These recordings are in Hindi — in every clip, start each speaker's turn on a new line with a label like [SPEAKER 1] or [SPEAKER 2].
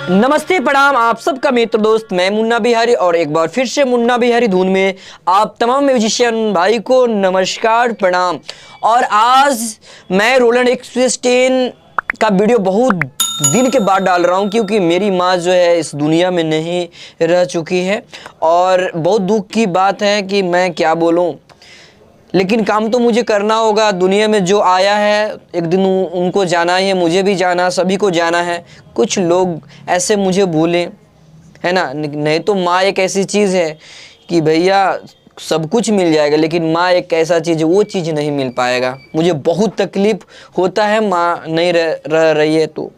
[SPEAKER 1] नमस्ते प्रणाम आप सबका मित्र दोस्त मैं मुन्ना बिहारी और एक बार फिर से मुन्ना बिहारी धुन में आप तमाम म्यूजिशियन भाई को नमस्कार प्रणाम। और आज मैं रोलैंड एक्सप्रेस 10 का वीडियो बहुत दिन के बाद डाल रहा हूं क्योंकि मेरी माँ जो है इस दुनिया में नहीं रह चुकी है और बहुत दुख की बात है कि मैं क्या बोलूं, लेकिन काम तो मुझे करना होगा। दुनिया में जो आया है एक दिन उनको जाना है, मुझे भी जाना, सभी को जाना है। कुछ लोग ऐसे मुझे भूलें, है ना। नहीं तो माँ एक ऐसी चीज़ है कि भैया सब कुछ मिल जाएगा, लेकिन माँ एक ऐसा चीज़ है वो चीज़ नहीं मिल पाएगा। मुझे बहुत तकलीफ़ होता है माँ नहीं रह रही है तो।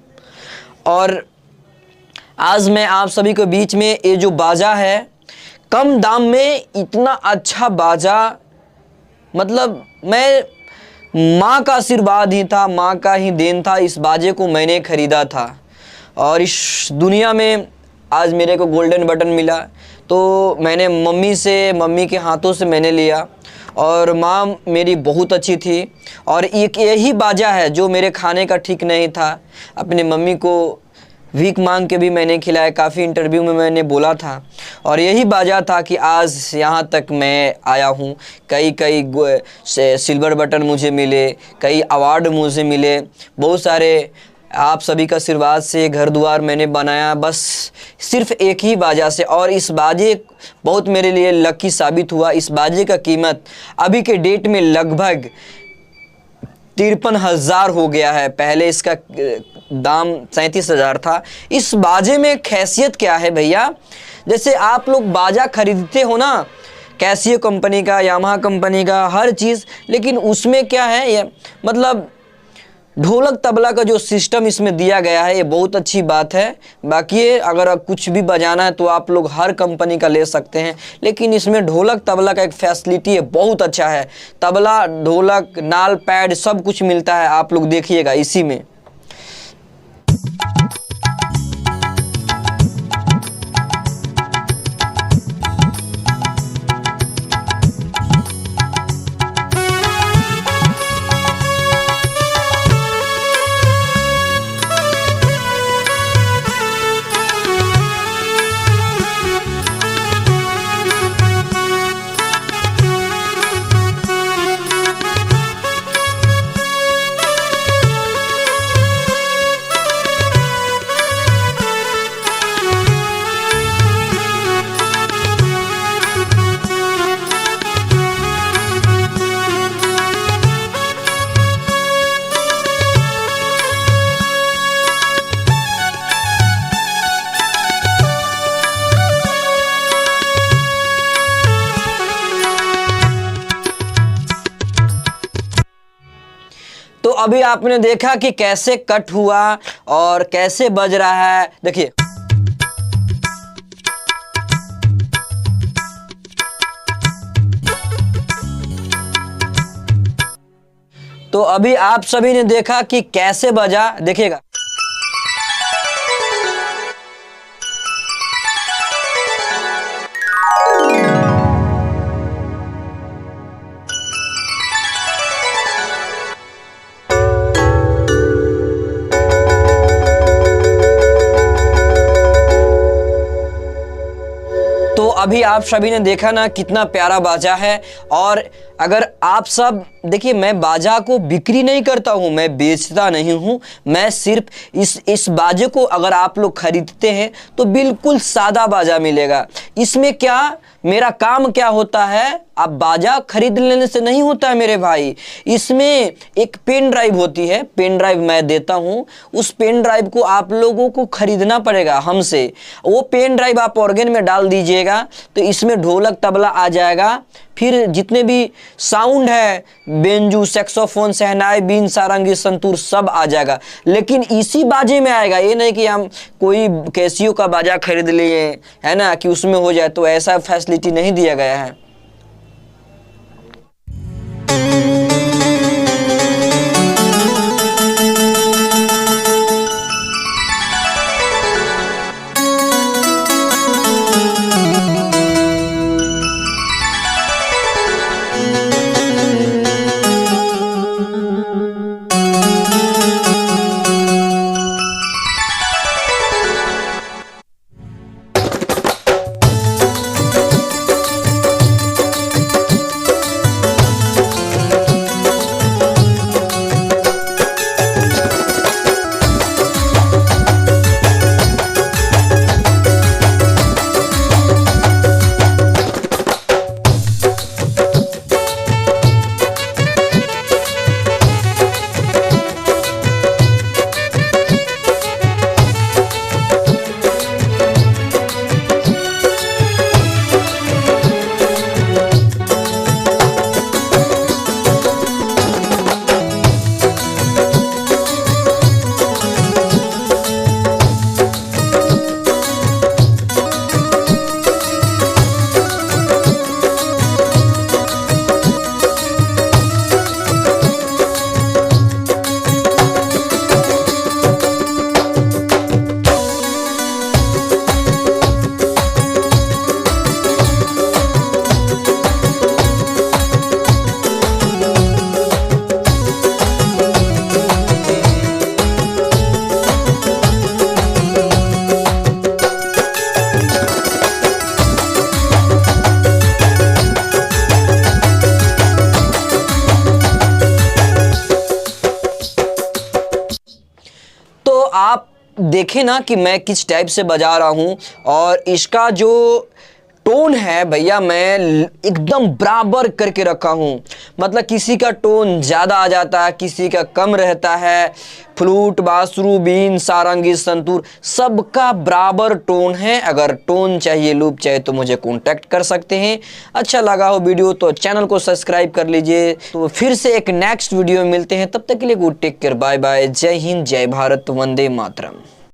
[SPEAKER 1] और आज मैं आप सभी के बीच में ये जो बाजा है, कम दाम में इतना अच्छा बाजा, मतलब मैं माँ का आशीर्वाद ही था, माँ का ही देन था। इस बाजे को मैंने ख़रीदा था और इस दुनिया में आज मेरे को गोल्डन बटन मिला तो मैंने मम्मी के हाथों से मैंने लिया। और माँ मेरी बहुत अच्छी थी और एक यही बाजा है जो मेरे खाने का ठीक नहीं था। अपने मम्मी को भीख मांग के भी मैंने खिलाया, काफ़ी इंटरव्यू में मैंने बोला था। और यही बाजा था कि आज यहाँ तक मैं आया हूँ। कई सिल्वर बटन मुझे मिले, कई अवार्ड मुझे मिले, बहुत सारे आप सभी का आशीर्वाद से घर द्वार मैंने बनाया, बस सिर्फ एक ही बाजा से। और इस बाजे बहुत मेरे लिए लकी साबित हुआ। इस बाजे का कीमत अभी के डेट में लगभग 53,000 हो गया है। पहले इसका दाम 37,000 था। इस बाजे में खैसियत क्या है भैया, जैसे आप लोग बाजा खरीदते हो ना, कैसियो कंपनी का, यामाहा कंपनी का, हर चीज़, लेकिन उसमें क्या है ये, मतलब ढोलक तबला का जो सिस्टम इसमें दिया गया है ये बहुत अच्छी बात है। बाकी ये अगर कुछ भी बजाना है तो आप लोग हर कंपनी का ले सकते हैं, लेकिन इसमें ढोलक तबला का एक फैसिलिटी है, बहुत अच्छा है। तबला, ढोलक, नाल, पैड सब कुछ मिलता है, आप लोग देखिएगा इसी में। तो अभी आपने देखा कि कैसे कट हुआ और कैसे बज रहा है, देखिए। तो अभी आप सभी ने देखा कि कैसे बजा, देखिएगा। तो अभी आप सभी ने देखा ना कितना प्यारा बाजा है। और अगर आप सब देखिए, मैं बाजा को बिक्री नहीं करता हूँ, मैं बेचता नहीं हूँ। मैं सिर्फ इस बाजे को अगर आप लोग खरीदते हैं तो बिल्कुल सादा बाजा मिलेगा। इसमें क्या मेरा काम क्या होता है, आप बाजा खरीद लेने से नहीं होता है मेरे भाई। इसमें एक पेन ड्राइव होती है, पेन ड्राइव मैं देता हूँ। उस पेन ड्राइव को आप लोगों को खरीदना पड़ेगा हमसे। वो पेन ड्राइव आप ऑर्गन में डाल दीजिएगा तो इसमें ढोलक तबला आ जाएगा, फिर जितने भी साउंड है, बेंजू, सैक्सोफोन, शहनाई, बीन, सारंगी, संतूर सब आ जाएगा। लेकिन इसी बाजे में आएगा, ये नहीं कि हम कोई कैसियो का बाजा खरीद लिए, है ना, कि उसमें हो जाए, तो ऐसा फैसिलिटी नहीं दिया गया है। देखें ना कि मैं किस टाइप से बजा रहा हूँ, और इसका जो टोन है भैया मैं एकदम बराबर करके रखा हूँ। मतलब किसी का टोन ज़्यादा आ जाता है, किसी का कम रहता है। फ्लूट, बांसुरी, बीन, सारंगी, संतूर सबका बराबर टोन है। अगर टोन चाहिए, लूप चाहिए तो मुझे कांटेक्ट कर सकते हैं। अच्छा लगा हो वीडियो तो चैनल को सब्सक्राइब कर लीजिए। तो फिर से एक नेक्स्ट वीडियो में मिलते हैं, तब तक के लिए good take care, bye bye, जय हिंद, जय भारत, वंदे मातरम।